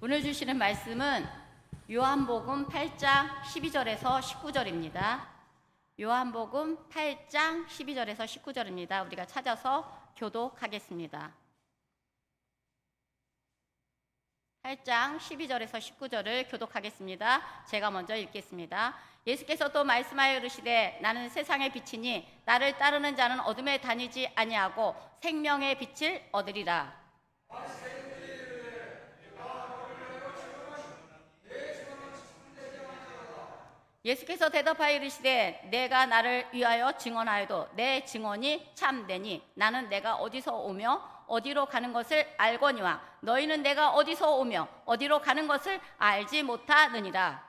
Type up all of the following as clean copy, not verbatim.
오늘 주시는 말씀은 요한복음 8장 12절에서 19절입니다. 요한복음 8장 12절에서 19절입니다. 우리가 찾아서 교독하겠습니다. 8장 12절에서 19절을 교독하겠습니다. 제가 먼저 읽겠습니다. 예수께서 또 말씀하여 이르시되 나는 세상의 빛이니 나를 따르는 자는 어둠에 다니지 아니하고 생명의 빛을 얻으리라. 예수께서 대답하여 이르시되 내가 나를 위하여 증언하여도 내 증언이 참되니 나는 내가 어디서 오며 어디로 가는 것을 알거니와 너희는 내가 어디서 오며 어디로 가는 것을 알지 못하느니라.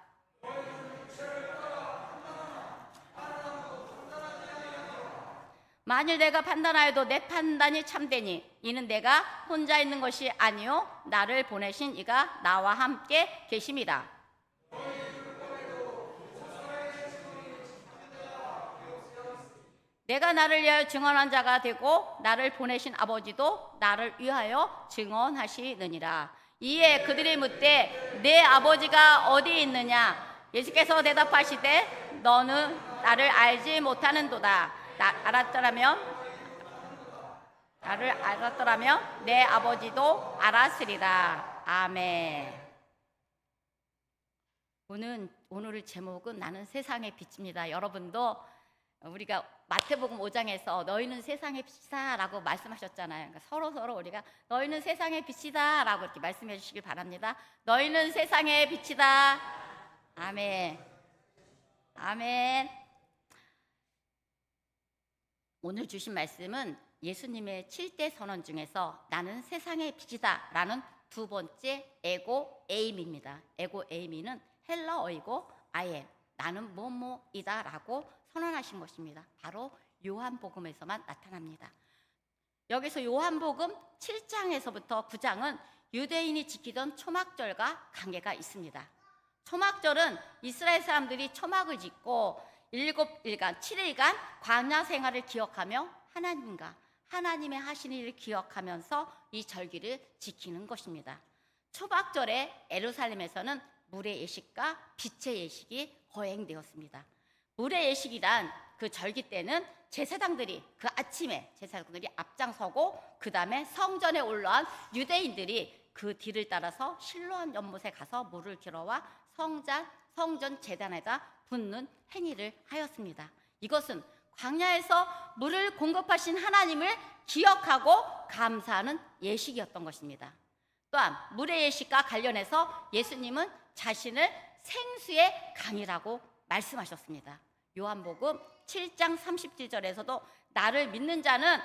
만일 내가 판단하여도 내 판단이 참되니 이는 내가 혼자 있는 것이 아니요 나를 보내신 이가 나와 함께 계심이라. 내가 나를 위하여 증언한 자가 되고 나를 보내신 아버지도 나를 위하여 증언하시느니라. 이에 그들이 묻되 내 아버지가 어디 있느냐? 예수께서 대답하시되 너는 나를 알지 못하는도다. 나를 알았더라면 내 아버지도 알았으리라. 아멘. 오늘 제목은 나는 세상의 빛입니다. 여러분도 우리가 마태복음 5장에서 너희는 세상의 빛이다 라고 말씀하셨잖아요. 그러니까 서로 우리가 너희는 세상의 빛이다 라고 이렇게 말씀해 주시길 바랍니다. 너희는 세상의 빛이다. 아멘. 아멘. 오늘 주신 말씀은 예수님의 7대 선언 중에서 나는 세상의 빛이다 라는 두 번째 에고 에이미입니다. 에고 에이미는 헬라어이고 I am, 나는 뭐뭐이다 라고 선언하신 것입니다. 바로 요한복음에서만 나타납니다. 여기서 요한복음 7장에서부터 9장은 유대인이 지키던 초막절과 관계가 있습니다. 초막절은 이스라엘 사람들이 초막을 짓고 7일간, 7일간 광야 생활을 기억하며 하나님의 하신 일을 기억하면서 이 절기를 지키는 것입니다. 초막절에 예루살렘에서는 물의 예식과 빛의 예식이 거행되었습니다. 물의 예식이란 그 절기 때는 제사장들이 그 아침에 제사장들이 앞장서고 그 다음에 성전에 올라온 유대인들이 그 뒤를 따라서 실로암 연못에 가서 물을 길어와 성전 제단에다 붓는 행위를 하였습니다. 이것은 광야에서 물을 공급하신 하나님을 기억하고 감사하는 예식이었던 것입니다. 또한 물의 예식과 관련해서 예수님은 자신을 생수의 강이라고 말씀하셨습니다. 요한복음 7장 37절에서도 나를 믿는 자는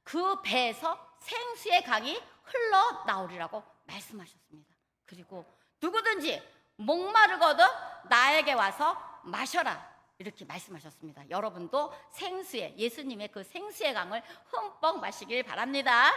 그 배에서 생수의 강이 흘러나오리라고 말씀하셨습니다. 그리고 누구든지 목마르거든 나에게 와서 마셔라 이렇게 말씀하셨습니다. 여러분도 예수님의 그 생수의 강을 흠뻑 마시길 바랍니다.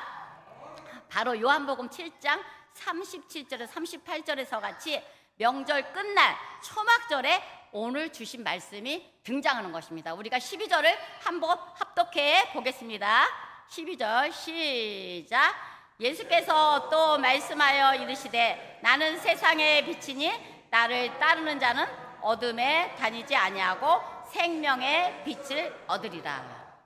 바로 요한복음 7장 37절에서 38절에서 같이 명절 끝날 초막절에 오늘 주신 말씀이 등장하는 것입니다. 우리가 12절을 한번 합독해 보겠습니다. 12절 시작. 예수께서 또 말씀하여 이르시되 나는 세상의 빛이니 나를 따르는 자는 어둠에 다니지 아니하고 생명의 빛을 얻으리라.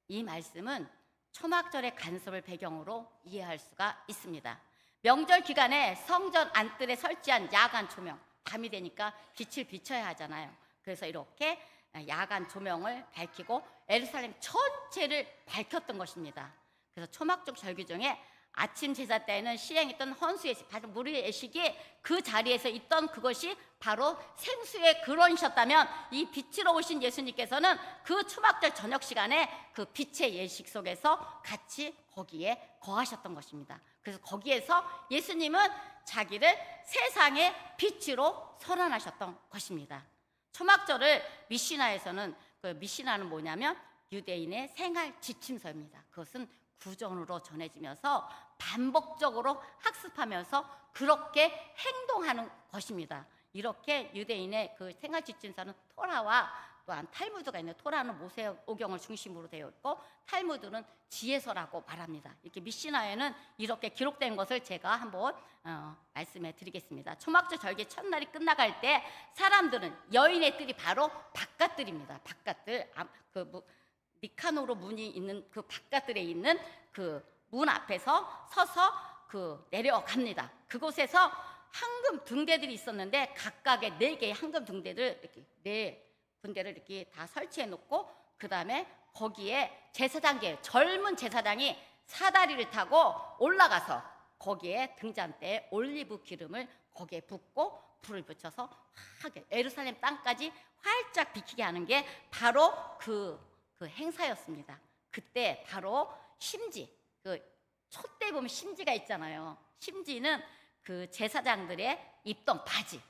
이 말씀은 초막절의 간섭을 배경으로 이해할 수가 있습니다. 명절 기간에 성전 안뜰에 설치한 야간 조명, 밤이 되니까 빛을 비춰야 하잖아요. 그래서 이렇게 야간 조명을 밝히고 예루살렘 전체를 밝혔던 것입니다. 그래서 초막절 절기 중에 아침 제사 때에는 시행했던 헌수예식, 바로 물의 예식이 그 자리에서 있던 그것이 바로 생수의 근원이셨다면 이 빛으로 오신 예수님께서는 그 초막절 저녁 시간에 그 빛의 예식 속에서 같이 거기에 거하셨던 것입니다. 그래서 거기에서 예수님은 자기를 세상의 빛으로 선언하셨던 것입니다. 초막절을 미시나에서는 그 미시나는 뭐냐면 유대인의 생활 지침서입니다. 그것은 구전으로 전해지면서 반복적으로 학습하면서 그렇게 행동하는 것입니다. 이렇게 유대인의 그 생활 지침서는 토라와 또한 탈무드가 있는 토라는 모세오경을 중심으로 되어 있고 탈무드는 지혜서라고 말합니다. 이렇게 미시나에는 이렇게 기록된 것을 제가 한번 말씀해 드리겠습니다. 초막절 절기 첫날이 끝나갈 때 사람들은 여인의 뜰이 바로 바깥뜰입니다. 바깥뜰, 니카노로 문이 있는 그 바깥뜰에 있는 그 문 앞에서 서서 내려갑니다. 그곳에서 황금 등대들이 있었는데 각각의 4개의 황금 등대를 이렇게 4군데를 이렇게 다 설치해 놓고 그 다음에 거기에 제사장계 젊은 제사장이 사다리를 타고 올라가서 거기에 등잔대에 올리브 기름을 거기에 붓고 불을 붙여서 확 예루살렘 땅까지 활짝 비키게 하는 게 바로 그 행사였습니다. 그때 바로 심지 촛대 보면 심지가 있잖아요. 심지는 그 제사장들의 입던 바지,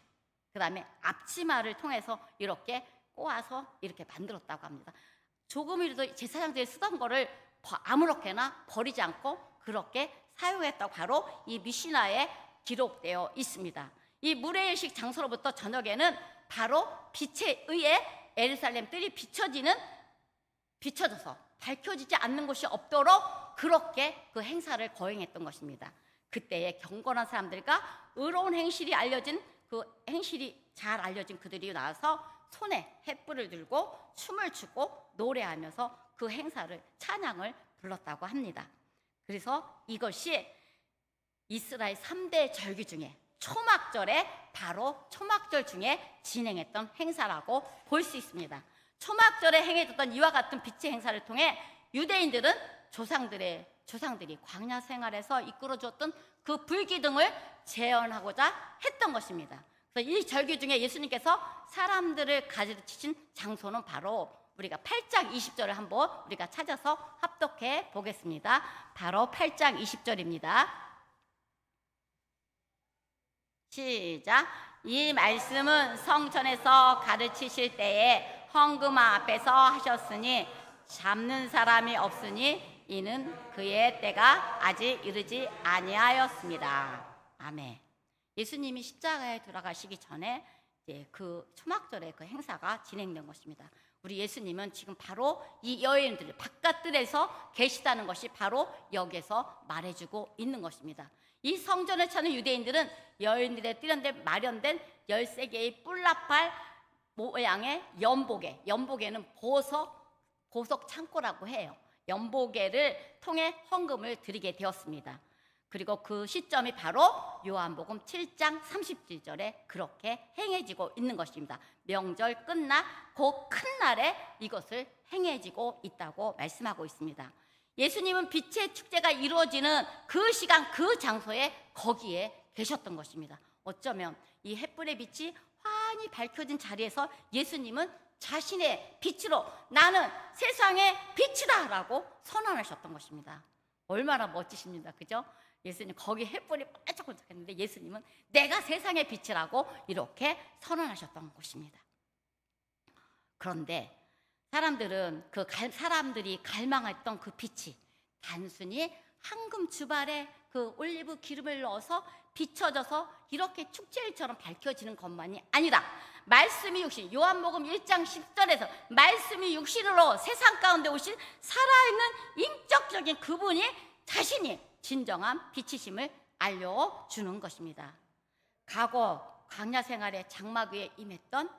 그 다음에 앞치마를 통해서 이렇게 꼬아서 이렇게 만들었다고 합니다. 조금이라도 제사장들이 쓰던 거를 아무렇게나 버리지 않고 그렇게 사용했다고 바로 이 미시나에 기록되어 있습니다. 이 무례의식 장소로부터 저녁에는 바로 빛에 의해 예루살렘 뜰이 비춰져서 밝혀지지 않는 곳이 없도록 그렇게 그 행사를 거행했던 것입니다. 그때의 경건한 사람들과 의로운 행실이 잘 알려진 그들이 나와서 손에 횃불을 들고 춤을 추고 노래하면서 그 행사를 찬양을 불렀다고 합니다. 그래서 이것이 이스라엘 3대 절기 중에 초막절에 바로 초막절 중에 진행했던 행사라고 볼 수 있습니다. 초막절에 행해졌던 이와 같은 빛의 행사를 통해 유대인들은 조상들이 광야 생활에서 이끌어 주었던 그 불기둥을 재현하고자 했던 것입니다. 그래서 이 절기 중에 예수님께서 사람들을 가르치신 장소는 바로 우리가 8장 20절을 한번 우리가 찾아서 합독해 보겠습니다. 바로 8장 20절입니다. 시작. 이 말씀은 성전에서 가르치실 때에 헌금함 앞에서 하셨으니 잡는 사람이 없으니 이는 그의 때가 아직 이르지 아니하였습니다. 아멘. 예수님이 십자가에 돌아가시기 전에 이제 그 초막절의 그 행사가 진행된 것입니다. 우리 예수님은 지금 바로 이 여인들 바깥들에서 계시다는 것이 바로 여기에서 말해주고 있는 것입니다. 이 성전을 찾는 유대인들은 여인들의 띠런데 마련된 13개의 뿔나팔 모양의 연보개는 보석 창고라고 해요. 연보개를 통해 헌금을 드리게 되었습니다. 그리고 그 시점이 바로 요한복음 7장 37절에 그렇게 행해지고 있는 것입니다. 명절 끝나 그 큰 날에 이것을 행해지고 있다고 말씀하고 있습니다. 예수님은 빛의 축제가 이루어지는 그 시간 그 장소에 거기에 계셨던 것입니다. 어쩌면 이 횃불의 빛이 환히 밝혀진 자리에서 예수님은 자신의 빛으로 나는 세상의 빛이다 라고 선언하셨던 것입니다. 얼마나 멋지십니다. 그죠? 예수님 거기 횃불이 반짝반짝했는데 예수님은 내가 세상의 빛이라고 이렇게 선언하셨던 것입니다. 그런데 사람들이 갈망했던 그 빛이 단순히 황금 주발에 그 올리브 기름을 넣어서 비춰져서 이렇게 축제일처럼 밝혀지는 것만이 아니라 말씀이 육신, 요한복음 1장 10절에서 말씀이 육신으로 세상 가운데 오신 살아있는 인격적인 그분이 자신이 진정한 빛이심을 알려주는 것입니다. 과거 광야 생활의 장막 위에 임했던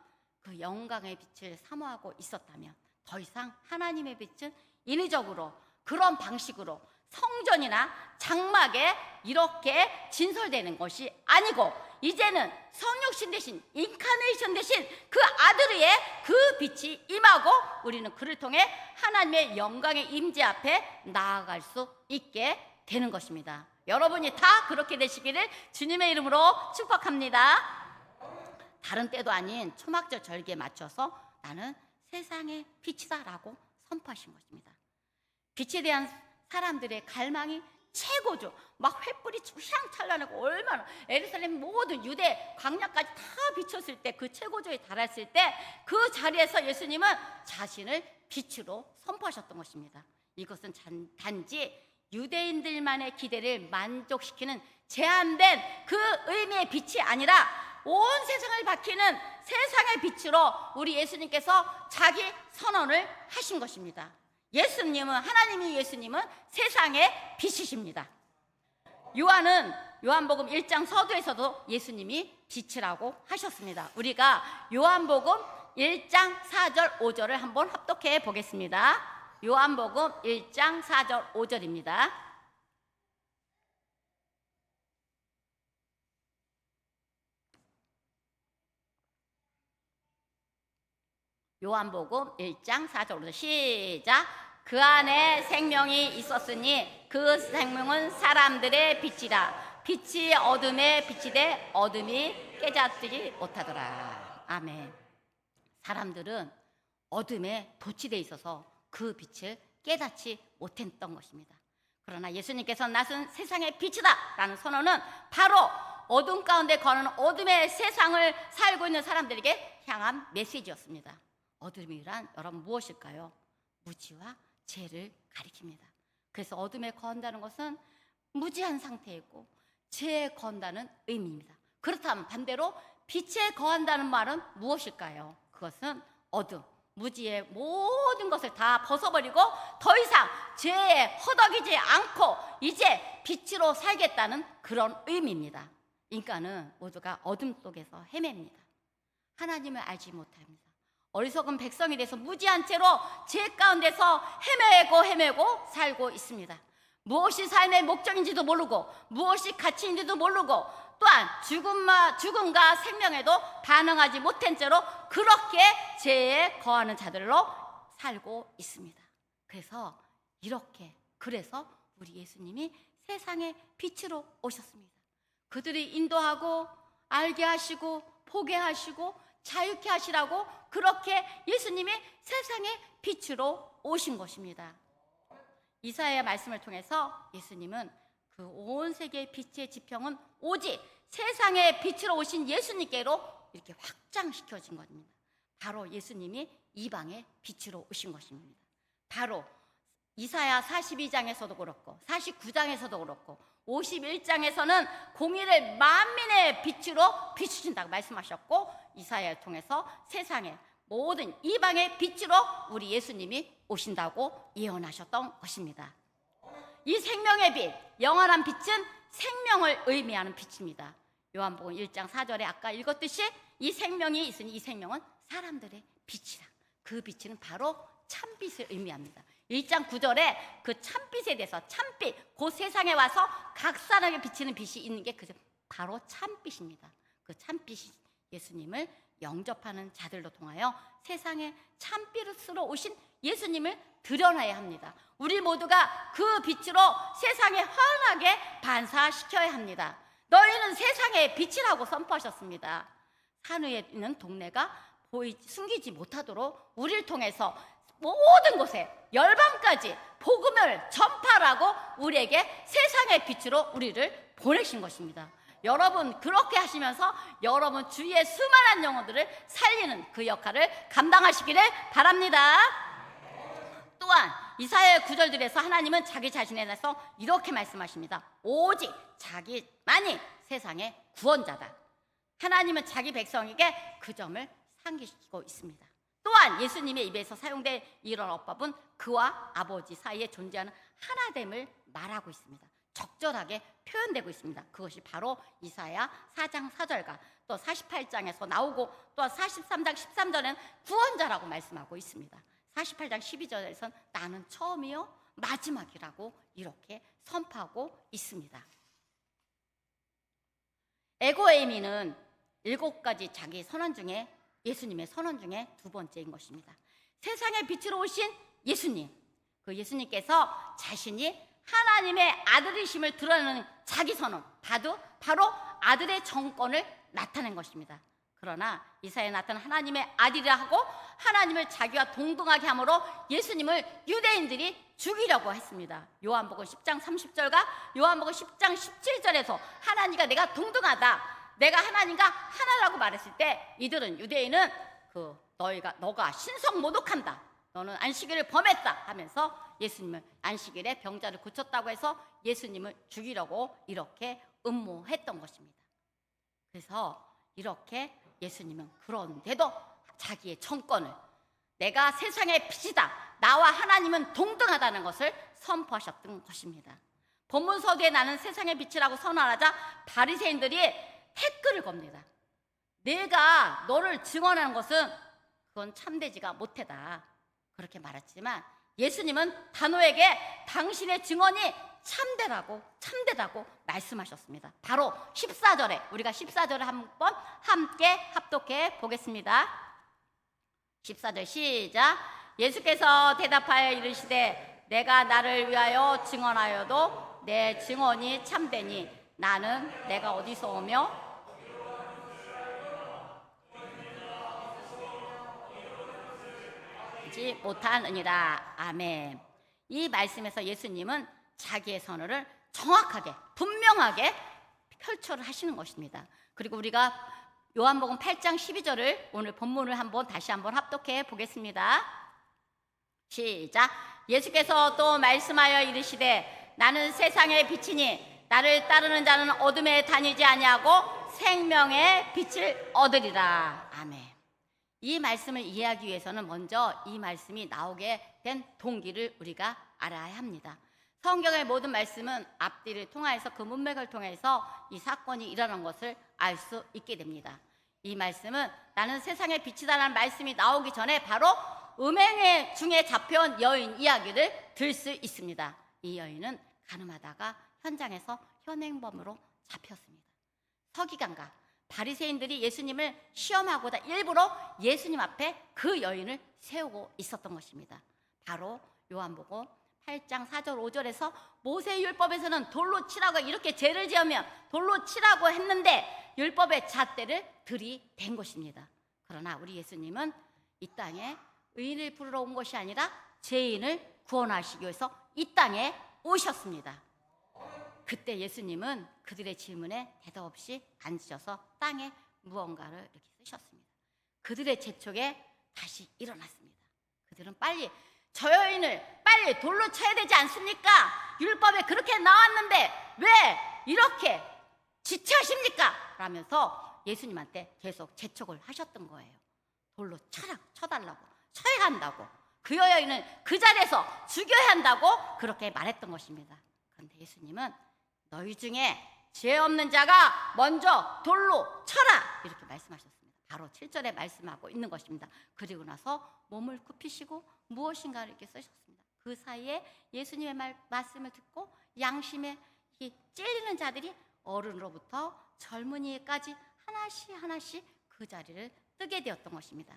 그 영광의 빛을 사모하고 있었다면 더 이상 하나님의 빛은 인위적으로 그런 방식으로 성전이나 장막에 이렇게 진설되는 것이 아니고 이제는 성육신 대신 인카네이션 대신 그 아들 위에 그 빛이 임하고 우리는 그를 통해 하나님의 영광의 임재 앞에 나아갈 수 있게 되는 것입니다. 여러분이 다 그렇게 되시기를 주님의 이름으로 축복합니다. 다른 때도 아닌 초막절 절기에 맞춰서 나는 세상의 빛이다 라고 선포하신 것입니다. 빛에 대한 사람들의 갈망이 최고죠. 막 횃불이 휘황찬란하고 얼마나 예루살렘 모든 유대 광야까지 다 비쳤을 때 그 최고조에 달했을 때 그 자리에서 예수님은 자신을 빛으로 선포하셨던 것입니다. 이것은 단지 유대인들만의 기대를 만족시키는 제한된 그 의미의 빛이 아니라 온 세상을 밝히는 세상의 빛으로 우리 예수님께서 자기 선언을 하신 것입니다. 하나님이 예수님은 세상의 빛이십니다. 요한복음 1장 서두에서도 예수님이 빛이라고 하셨습니다. 우리가 요한복음 1장 4절 5절을 한번 합독해 보겠습니다. 요한복음 1장 4절 5절입니다. 요한복음 1장 4절 5절 시작. 그 안에 생명이 있었으니 그 생명은 사람들의 빛이라. 빛이 어둠에 비치되 어둠이 깨닫지 못하더라. 아멘. 사람들은 어둠에 도취되어 있어서 그 빛을 깨닫지 못했던 것입니다. 그러나 예수님께서 나는 세상의 빛이다 라는 선언은 바로 어둠 가운데 거하는 어둠의 세상을 살고 있는 사람들에게 향한 메시지였습니다. 어둠이란 여러분 무엇일까요? 무지와 죄를 가리킵니다. 그래서 어둠에 거한다는 것은 무지한 상태이고 죄에 거한다는 의미입니다. 그렇다면 반대로 빛에 거한다는 말은 무엇일까요? 그것은 어둠, 무지의 모든 것을 다 벗어버리고 더 이상 죄에 허덕이지 않고 이제 빛으로 살겠다는 그런 의미입니다. 인간은 모두가 어둠 속에서 헤맵니다. 하나님을 알지 못합니다. 어리석은 백성이 돼서 무지한 채로 죄 가운데서 헤매고 살고 있습니다. 무엇이 삶의 목적인지도 모르고 무엇이 가치인지도 모르고 또한 죽음과 생명에도 반응하지 못한 채로 그렇게 죄에 거하는 자들로 살고 있습니다. 그래서 우리 예수님이 세상의 빛으로 오셨습니다. 그들이 인도하고 알게 하시고 보게 하시고 자유케 하시라고 그렇게 예수님이 세상의 빛으로 오신 것입니다. 이사야의 말씀을 통해서 예수님은 그 온 세계의 빛의 지평은 오직 세상의 빛으로 오신 예수님께로 이렇게 확장시켜진 겁니다. 바로 예수님이 이방의 빛으로 오신 것입니다. 바로 이사야 42장에서도 그렇고 49장에서도 그렇고 51장에서는 공의를 만민의 빛으로 비추신다고 말씀하셨고 이사야를 통해서 세상의 모든 이방의 빛으로 우리 예수님이 오신다고 예언하셨던 것입니다. 이 생명의 빛, 영원한 빛은 생명을 의미하는 빛입니다. 요한복음 1장 4절에 아까 읽었듯이 이 생명이 있으니 이 생명은 사람들의 빛이라. 그 빛은 바로 참빛을 의미합니다. 1장 9절에 그 참빛에 대해서 참빛, 그 세상에 와서 각 사람에게 비치는 빛이 있는 게 바로 참빛입니다. 그 참빛이 예수님을 영접하는 자들로 통하여 세상에 참빛으로 오신 예수님을 드러나야 합니다. 우리 모두가 그 빛으로 세상에 환하게 반사시켜야 합니다. 너희는 세상의 빛이라고 선포하셨습니다. 산 위에 있는 동네가 숨기지 못하도록 우리를 통해서 모든 곳에 열방까지 복음을 전파하라고 우리에게 세상의 빛으로 우리를 보내신 것입니다. 여러분 그렇게 하시면서 여러분 주위의 수많은 영혼들을 살리는 그 역할을 감당하시기를 바랍니다. 또한 이사야의 구절들에서 하나님은 자기 자신에 대해서 이렇게 말씀하십니다. 오직 자기만이 세상의 구원자다. 하나님은 자기 백성에게 그 점을 상기시키고 있습니다. 또한 예수님의 입에서 사용된 이런 어법은 그와 아버지 사이에 존재하는 하나됨을 말하고 있습니다. 적절하게 표현되고 있습니다. 그것이 바로 이사야 4장 4절과 또 48장에서 나오고 또 43장 13절에는 구원자라고 말씀하고 있습니다. 48장 12절에서는 나는 처음이요 마지막이라고 이렇게 선포하고 있습니다. 에고에이미는 7가지 자기 선언 중에 예수님의 선언 중에 두 번째인 것입니다. 세상의 빛으로 오신 예수님, 그 예수님께서 자신이 하나님의 아들이심을 드러내는 자기 선언, 바로 아들의 정권을 나타낸 것입니다. 그러나 이사야에 나타난 하나님의 아들이라 하고 하나님을 자기와 동등하게 함으로 예수님을 유대인들이 죽이려고 했습니다. 요한복음 10장 30절과 요한복음 10장 17절에서 하나님과 내가 동등하다, 내가 하나님과 하나라고 말했을 때 이들은 유대인은 너가 신성 모독한다, 너는 안식일을 범했다 하면서 예수님을 안식일에 병자를 고쳤다고 해서 예수님을 죽이려고 이렇게 음모했던 것입니다. 그래서 이렇게 예수님은 그런데도 자기의 정권을 내가 세상의 빛이다, 나와 하나님은 동등하다는 것을 선포하셨던 것입니다. 본문 서두에 나는 세상의 빛이라고 선언하자 바리새인들이 태클을 겁니다. 내가 너를 증언하는 것은 그건 참되지가 못하다, 그렇게 말했지만 예수님은 단호하게 당신의 증언이 참되다고 말씀하셨습니다. 바로 14절에, 우리가 14절을 한번 함께 합독해 보겠습니다. 14절 시작. 예수께서 대답하여 이르시되 내가 나를 위하여 증언하여도 내 증언이 참되니 나는 내가 어디서 오며 지 못하느니라. 아멘. 이 말씀에서 예수님은 자기의 선언을 정확하게 분명하게 펼쳐를 하시는 것입니다. 그리고 우리가 요한복음 8장 12절을 오늘 본문을 다시 한번 합독해 보겠습니다. 시작. 예수께서 또 말씀하여 이르시되 나는 세상의 빛이니 나를 따르는 자는 어둠에 다니지 아니하고 생명의 빛을 얻으리라. 아멘. 이 말씀을 이해하기 위해서는 먼저 이 말씀이 나오게 된 동기를 우리가 알아야 합니다. 성경의 모든 말씀은 앞뒤를 통해서 그 문맥을 통해서 이 사건이 일어난 것을 알 수 있게 됩니다. 이 말씀은 나는 세상의 빛이다라는 말씀이 나오기 전에 바로 음행 중에 잡혀온 여인 이야기를 들 수 있습니다. 이 여인은 가늠하다가 현장에서 현행범으로 잡혔습니다. 서기관과 바리새인들이 예수님을 시험하고자 일부러 예수님 앞에 그 여인을 세우고 있었던 것입니다. 바로 요한복음 8장 4절 5절에서 모세의 율법에서는 돌로 치라고, 이렇게 죄를 지으면 돌로 치라고 했는데 율법의 잣대를 들이댄 것입니다. 그러나 우리 예수님은 이 땅에 의인을 부르러 온 것이 아니라 죄인을 구원하시기 위해서 이 땅에 오셨습니다. 그때 예수님은 그들의 질문에 대답 없이 앉으셔서 땅에 무언가를 이렇게 쓰셨습니다. 그들의 재촉에 다시 일어났습니다. 그들은 빨리 저 여인을 빨리 돌로 쳐야 되지 않습니까? 율법에 그렇게 나왔는데 왜 이렇게 지체하십니까? 라면서 예수님한테 계속 재촉을 하셨던 거예요. 돌로 쳐달라고, 쳐야 한다고, 그 여인은 그 자리에서 죽여야 한다고 그렇게 말했던 것입니다. 그런데 예수님은 너희 중에 죄 없는 자가 먼저 돌로 쳐라, 이렇게 말씀하셨습니다. 바로 7절에 말씀하고 있는 것입니다. 그리고 나서 몸을 굽히시고 무엇인가를 이렇게 쓰셨습니다. 그 사이에 예수님의 말씀을 듣고 양심에 찔리는 자들이 어른으로부터 젊은이까지 하나씩 그 자리를 뜨게 되었던 것입니다.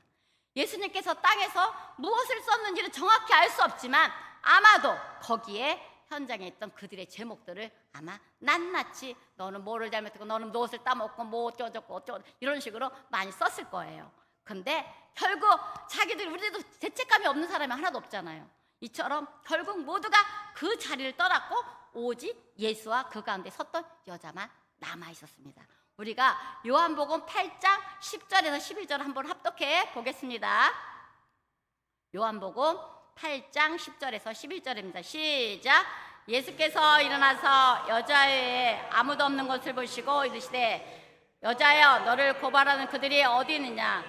예수님께서 땅에서 무엇을 썼는지는 정확히 알 수 없지만 아마도 거기에 현장에 있던 그들의 제목들을 아마 낱낱이 너는 뭐를 잘못했고 너는 무엇을 따먹고 뭐 어쩌고 이런 식으로 많이 썼을 거예요. 근데 결국 자기들, 우리도 죄책감이 없는 사람이 하나도 없잖아요. 이처럼 결국 모두가 그 자리를 떠났고 오직 예수와 그 가운데 섰던 여자만 남아 있었습니다. 우리가 요한복음 8장 10절에서 11절 한번 합독해 보겠습니다. 요한복음 8장 10절에서 11절입니다. 시작. 예수께서 일어나서 여자의 아무도 없는 것을 보시고 이르시되 여자여, 너를 고발하는 그들이 어디 있느냐?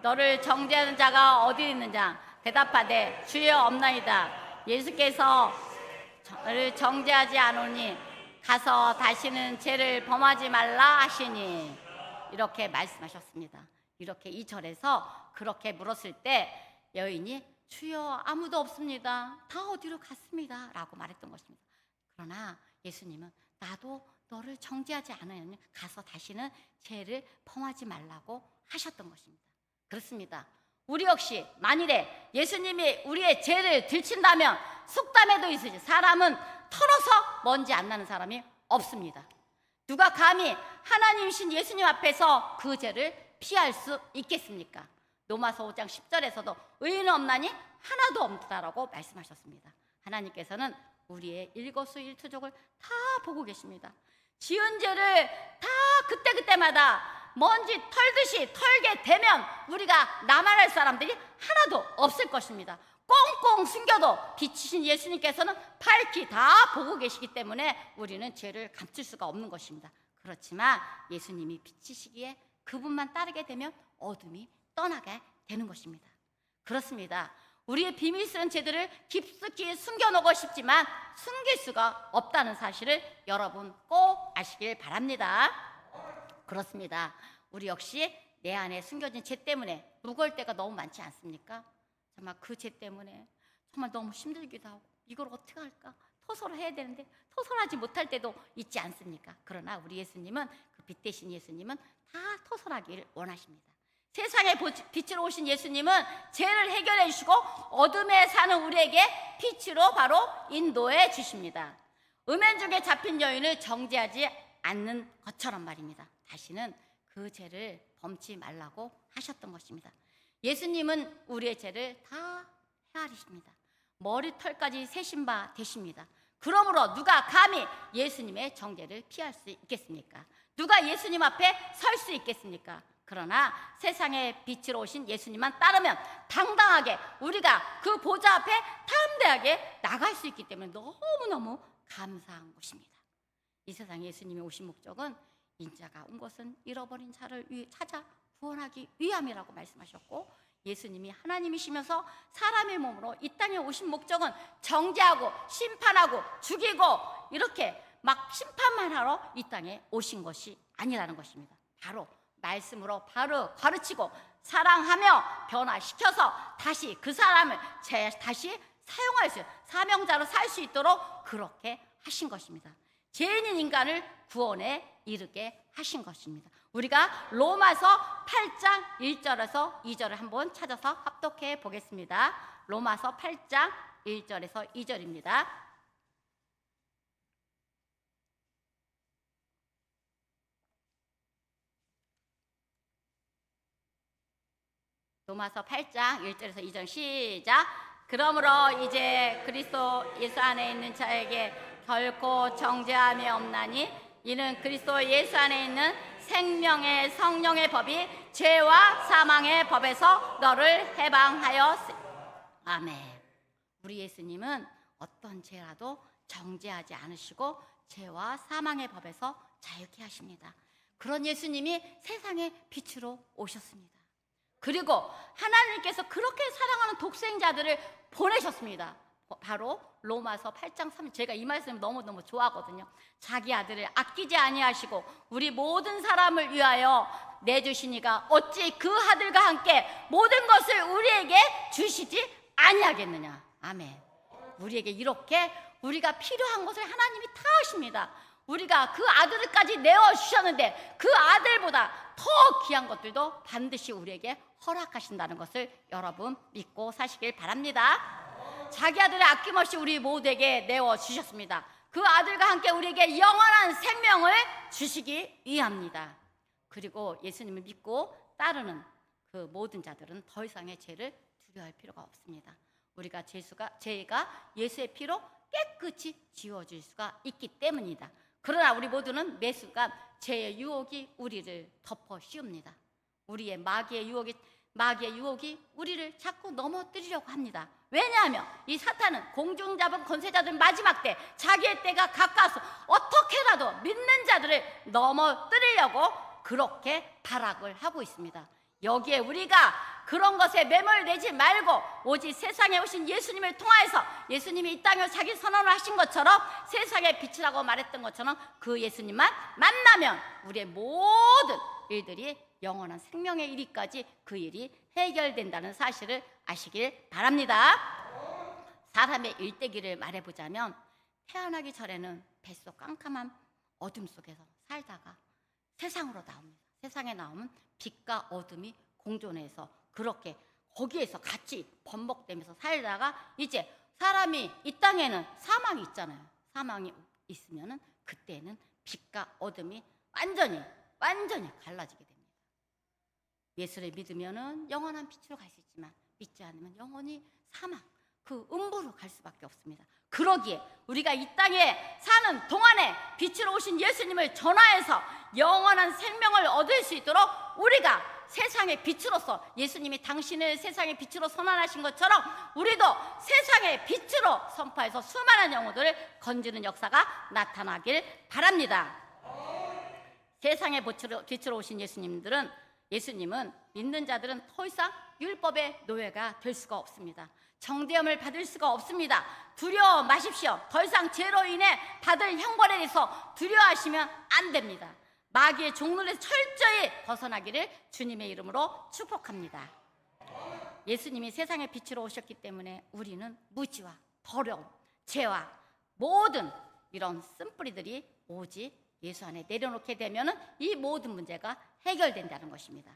너를 정죄하는 자가 어디 있느냐? 대답하되 주여 없나이다. 예수께서 저를 정죄하지 않으니 가서 다시는 죄를 범하지 말라 하시니, 이렇게 말씀하셨습니다. 이렇게 이 절에서 그렇게 물었을 때 여인이 주여 아무도 없습니다, 다 어디로 갔습니다 라고 말했던 것입니다. 그러나 예수님은 나도 너를 정죄하지 않으니 가서 다시는 죄를 범하지 말라고 하셨던 것입니다. 그렇습니다. 우리 역시 만일에 예수님이 우리의 죄를 들친다면 속담에도 있으시 사람은 털어서 먼지 안 나는 사람이 없습니다. 누가 감히 하나님이신 예수님 앞에서 그 죄를 피할 수 있겠습니까? 로마서 5장 10절에서도 의인은 없나니 하나도 없다라고 말씀하셨습니다. 하나님께서는 우리의 일거수일투족을 다 보고 계십니다. 지은 죄를 다 그때그때마다 먼지 털듯이 털게 되면 우리가 나만할 사람들이 하나도 없을 것입니다. 꽁꽁 숨겨도 빛이신 예수님께서는 밝히 다 보고 계시기 때문에 우리는 죄를 감출 수가 없는 것입니다. 그렇지만 예수님이 빛이시기에 그분만 따르게 되면 어둠이 떠나게 되는 것입니다. 그렇습니다. 우리의 비밀스러운 죄들을 깊숙이 숨겨놓고 싶지만 숨길 수가 없다는 사실을 여러분 꼭 아시길 바랍니다. 그렇습니다. 우리 역시 내 안에 숨겨진 죄 때문에 무거울 때가 너무 많지 않습니까? 정말 그 죄 때문에 정말 너무 힘들기도 하고 이걸 어떻게 할까? 토설을 해야 되는데 토설하지 못할 때도 있지 않습니까? 그러나 우리 예수님은, 그 빛 대신 예수님은 다 토설하기를 원하십니다. 세상에 빛으로 오신 예수님은 죄를 해결해 주시고 어둠에 사는 우리에게 빛으로 바로 인도해 주십니다. 음행중에 잡힌 여인을 정죄하지 않는 것처럼 말입니다. 다시는 그 죄를 범치 말라고 하셨던 것입니다. 예수님은 우리의 죄를 다 헤아리십니다. 머리털까지 세신 바 되십니다. 그러므로 누가 감히 예수님의 정죄를 피할 수 있겠습니까? 누가 예수님 앞에 설 수 있겠습니까? 그러나 세상의 빛으로 오신 예수님만 따르면 당당하게 우리가 그 보좌 앞에 담대하게 나갈 수 있기 때문에 너무너무 감사한 것입니다. 이 세상에 예수님이 오신 목적은 인자가 온 것은 잃어버린 자를 찾아 구원하기 위함이라고 말씀하셨고, 예수님이 하나님이시면서 사람의 몸으로 이 땅에 오신 목적은 정죄하고 심판하고 죽이고 이렇게 막 심판만 하러 이 땅에 오신 것이 아니라는 것입니다. 바로 말씀으로 바로 가르치고 사랑하며 변화시켜서 다시 그 사람을 다시 사용할 수, 사명자로 살 수 있도록 그렇게 하신 것입니다. 죄인인 인간을 구원에 이르게 하신 것입니다. 우리가 로마서 8장 1절에서 2절을 한번 찾아서 합독해 보겠습니다. 로마서 8장 1절에서 2절입니다. 로마서 8장 1절에서 2절 시작. 그러므로 이제 그리스도 예수 안에 있는 자에게 결코 정죄함이 없나니 이는 그리스도 예수 안에 있는 생명의 성령의 법이 죄와 사망의 법에서 너를 해방하였으니. 아멘. 우리 예수님은 어떤 죄라도 정죄하지 않으시고 죄와 사망의 법에서 자유케 하십니다. 그런 예수님이 세상의 빛으로 오셨습니다. 그리고 하나님께서 그렇게 사랑하는 독생자들을 보내셨습니다. 바로 로마서 8장 3절. 제가 이 말씀을 너무너무 좋아하거든요. 자기 아들을 아끼지 아니하시고 우리 모든 사람을 위하여 내주시니가 어찌 그 아들과 함께 모든 것을 우리에게 주시지 아니하겠느냐. 아멘. 우리에게 이렇게 우리가 필요한 것을 하나님이 다 하십니다. 우리가 그 아들까지 내어주셨는데 그 아들보다 더 귀한 것들도 반드시 우리에게 허락하신다는 것을 여러분 믿고 사시길 바랍니다. 자기 아들을 아낌없이 우리 모두에게 내어주셨습니다. 그 아들과 함께 우리에게 영원한 생명을 주시기 위함입니다. 그리고 예수님을 믿고 따르는 그 모든 자들은 더 이상의 죄를 두려워할 필요가 없습니다. 우리가 죄가 예수의 피로 깨끗이 지워질 수가 있기 때문이다. 그러나 우리 모두는 매 순간 죄의 유혹이 우리를 덮어 씌웁니다. 우리의 마귀의 유혹이 우리를 자꾸 넘어뜨리려고 합니다. 왜냐하면 이 사탄은 공중 잡은 권세자들 마지막 때 자기의 때가 가까워서 어떻게라도 믿는 자들을 넘어뜨리려고 그렇게 발악을 하고 있습니다. 여기에 우리가 그런 것에 매몰되지 말고 오직 세상에 오신 예수님을 통하여서 예수님이 이 땅에 자기 선언을 하신 것처럼 세상의 빛이라고 말했던 것처럼 그 예수님만 만나면 우리의 모든 일들이 영원한 생명의 일위까지 그 일이 해결된다는 사실을 아시길 바랍니다. 사람의 일대기를 말해보자면 태어나기 전에는 뱃속 깜깜한 어둠 속에서 살다가 세상으로 나옵니다. 세상에 나오면 빛과 어둠이 공존해서 그렇게 거기에서 같이 번복되면서 살다가 이제 사람이 이 땅에는 사망이 있잖아요. 사망이 있으면은 그때는 빛과 어둠이 완전히 갈라지게 됩니다. 예수를 믿으면은 영원한 빛으로 갈 수 있지만 믿지 않으면 영원히 사망, 그 음부로 갈 수밖에 없습니다. 그러기에 우리가 이 땅에 사는 동안에 빛으로 오신 예수님을 전하여서 영원한 생명을 얻을 수 있도록 우리가 세상의 빛으로서 예수님이 당신을 세상의 빛으로 선언하신 것처럼 우리도 세상의 빛으로 선포해서 수많은 영혼들을 건지는 역사가 나타나길 바랍니다. 세상에 빛으로 오신 예수님은 믿는 자들은 더 이상 율법의 노예가 될 수가 없습니다. 정죄함을 받을 수가 없습니다. 두려워 마십시오. 더 이상 죄로 인해 받을 형벌에 대해서 두려워하시면 안 됩니다. 마귀의 종노릇에서 철저히 벗어나기를 주님의 이름으로 축복합니다. 예수님이 세상의 빛으로 오셨기 때문에 우리는 무지와 더러움, 죄와 모든 이런 쓴뿌리들이 오직 예수 안에 내려놓게 되면 이 모든 문제가 해결된다는 것입니다.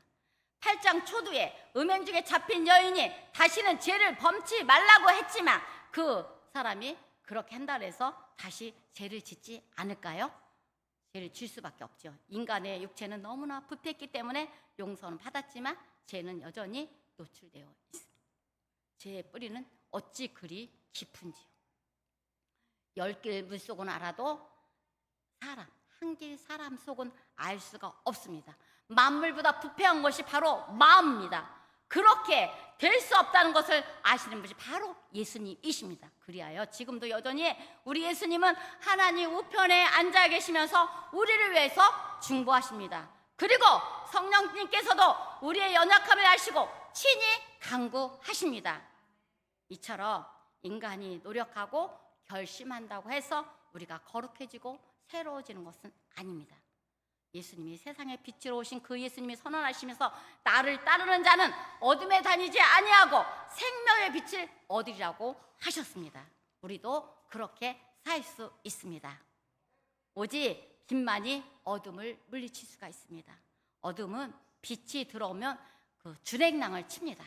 8장 초두에 음행 중에 잡힌 여인이 다시는 죄를 범치 말라고 했지만 그 사람이 그렇게 한다고 해서 다시 죄를 짓지 않을까요? 죄를 질 수밖에 없죠. 인간의 육체는 너무나 부패했기 때문에 용서는 받았지만 죄는 여전히 노출되어 있습니다. 죄의 뿌리는 어찌 그리 깊은지요. 10길 물속은 알아도 한 길 사람 속은 알 수가 없습니다. 만물보다 부패한 것이 바로 마음입니다. 그렇게 될 수 없다는 것을 아시는 분이 바로 예수님이십니다. 그리하여 지금도 여전히 우리 예수님은 하나님 우편에 앉아 계시면서 우리를 위해서 중보하십니다. 그리고 성령님께서도 우리의 연약함을 아시고 친히 간구하십니다. 이처럼 인간이 노력하고 결심한다고 해서 우리가 거룩해지고 새로워지는 것은 아닙니다. 예수님이 세상에 빛으로 오신 그 예수님이 선언하시면서 나를 따르는 자는 어둠에 다니지 아니하고 생명의 빛을 얻으리라고 하셨습니다. 우리도 그렇게 살 수 있습니다. 오직 빛만이 어둠을 물리칠 수가 있습니다. 어둠은 빛이 들어오면 그 주랭랑을 칩니다.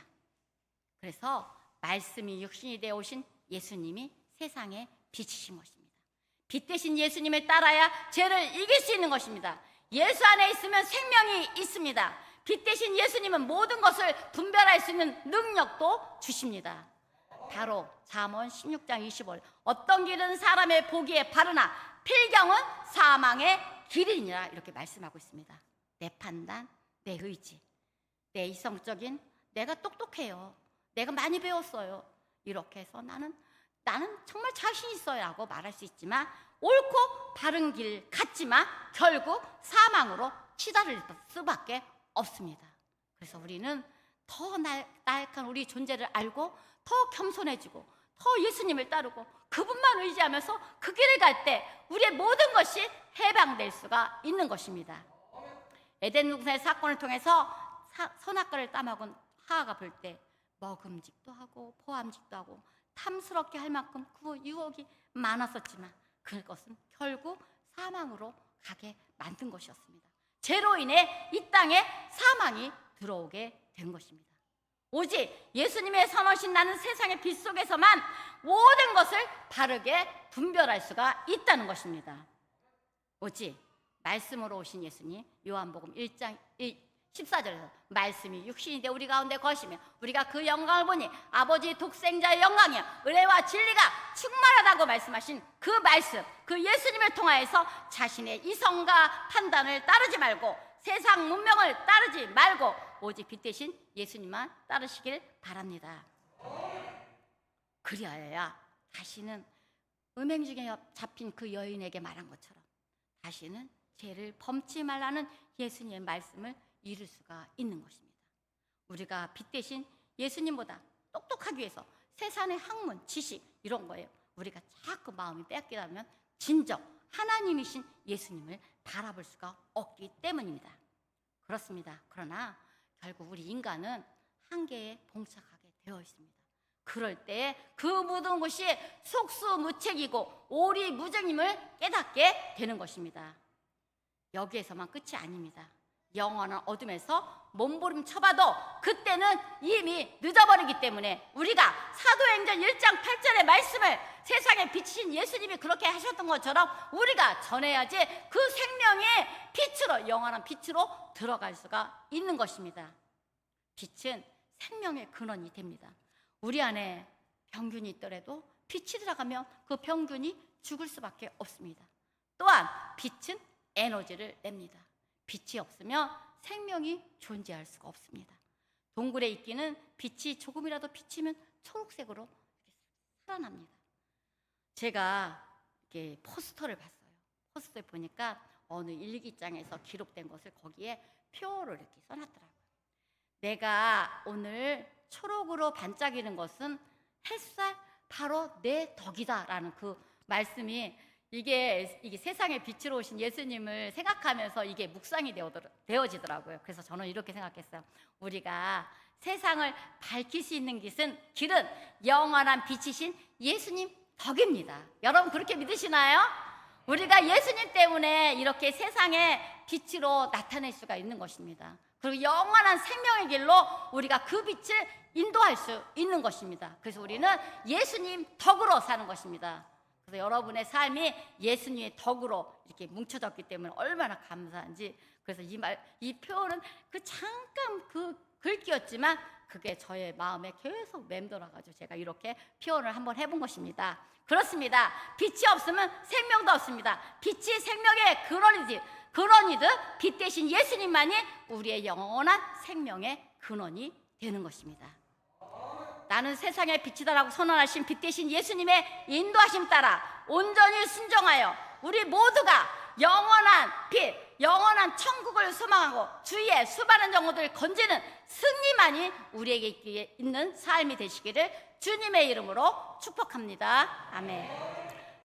그래서 말씀이 육신이 되어 오신 예수님이 세상의 빛이신 것입니다. 빛 대신 예수님을 따라야 죄를 이길 수 있는 것입니다. 예수 안에 있으면 생명이 있습니다. 빛 대신 예수님은 모든 것을 분별할 수 있는 능력도 주십니다. 바로 잠언 16장 25절 어떤 길은 사람의 보기에 바르나 필경은 사망의 길이니라 이렇게 말씀하고 있습니다. 내 판단, 내 의지, 내 이성적인 내가 똑똑해요. 내가 많이 배웠어요. 이렇게 해서 나는 정말 자신 있어요 라고 말할 수 있지만 옳고 바른 길 같지만 결국 사망으로 치달을 수밖에 없습니다. 그래서 우리는 더 나약한 우리 존재를 알고 더 겸손해지고 더 예수님을 따르고 그분만 의지하면서 그 길을 갈 때 우리의 모든 것이 해방될 수가 있는 것입니다. 에덴 동산의 사건을 통해서 선악과를 따먹은 하와가 볼 때 먹음직도 하고 포함직도 하고 탐스럽게 할 만큼 그 유혹이 많았었지만 그것은 결국 사망으로 가게 만든 것이었습니다. 죄로 인해 이 땅에 사망이 들어오게 된 것입니다. 오직 예수님의 선하신 나는 세상의 빛 속에서만 모든 것을 바르게 분별할 수가 있다는 것입니다. 오직 말씀으로 오신 예수님 요한복음 1장 14절에서 말씀이 육신이 되어 우리 가운데 거시며 우리가 그 영광을 보니 아버지 독생자의 영광이요 은혜와 진리가 충만하다고 말씀하신 그 말씀 그 예수님을 통하여서 자신의 이성과 판단을 따르지 말고 세상 문명을 따르지 말고 오직 빛 대신 예수님만 따르시길 바랍니다. 그리하여야 다시는 음행 중에 잡힌 그 여인에게 말한 것처럼 다시는 죄를 범치 말라는 예수님의 말씀을 이룰 수가 있는 것입니다. 우리가 빛 대신 예수님보다 똑똑하기 위해서 세상의 학문, 지식 이런 거예요. 우리가 자꾸 마음이 빼앗기다 면 진정 하나님이신 예수님을 바라볼 수가 없기 때문입니다. 그렇습니다. 그러나 결국 우리 인간은 한계에 봉착하게 되어 있습니다. 그럴 때 그 모든 것이 속수무책이고 오리무정임을 깨닫게 되는 것입니다. 여기에서만 끝이 아닙니다. 영원한 어둠에서 몸부림쳐봐도 그때는 이미 늦어버리기 때문에 우리가 사도행전 1장 8절의 말씀을 세상에 비치신 예수님이 그렇게 하셨던 것처럼 우리가 전해야지 그 생명의 빛으로 영원한 빛으로 들어갈 수가 있는 것입니다. 빛은 생명의 근원이 됩니다. 우리 안에 병균이 있더라도 빛이 들어가면 그 병균이 죽을 수밖에 없습니다. 또한 빛은 에너지를 냅니다. 빛이 없으면 생명이 존재할 수가 없습니다. 동굴의 이끼는 빛이 조금이라도 비치면 초록색으로 살아납니다. 제가 이렇게 포스터를 봤어요. 포스터에 보니까 어느 일기장에서 기록된 것을 거기에 표를 이렇게 써놨더라고요. 내가 오늘 초록으로 반짝이는 것은 햇살, 바로 내 덕이다라는 그 말씀이 이게 세상에 빛으로 오신 예수님을 생각하면서 이게 묵상이 되어지더라고요. 그래서 저는 이렇게 생각했어요. 우리가 세상을 밝힐 수 있는 길은 영원한 빛이신 예수님 덕입니다. 여러분 그렇게 믿으시나요? 우리가 예수님 때문에 이렇게 세상에 빛으로 나타낼 수가 있는 것입니다. 그리고 영원한 생명의 길로 우리가 그 빛을 인도할 수 있는 것입니다. 그래서 우리는 예수님 덕으로 사는 것입니다. 그래서 여러분의 삶이 예수님의 덕으로 이렇게 뭉쳐졌기 때문에 얼마나 감사한지. 그래서 이 표현은 잠깐 글귀였지만 그게 저의 마음에 계속 맴돌아가지고 제가 이렇게 표현을 한번 해본 것입니다. 그렇습니다. 빛이 없으면 생명도 없습니다. 빛이 생명의 근원이듯 빛 대신 예수님만이 우리의 영원한 생명의 근원이 되는 것입니다. 나는 세상의 빛이다라고 선언하신 빛 대신 예수님의 인도하심 따라 온전히 순종하여 우리 모두가 영원한 빛, 영원한 천국을 소망하고 주위의 수많은 영혼들을 건지는 승리만이 우리에게 있는 삶이 되시기를 주님의 이름으로 축복합니다. 아멘.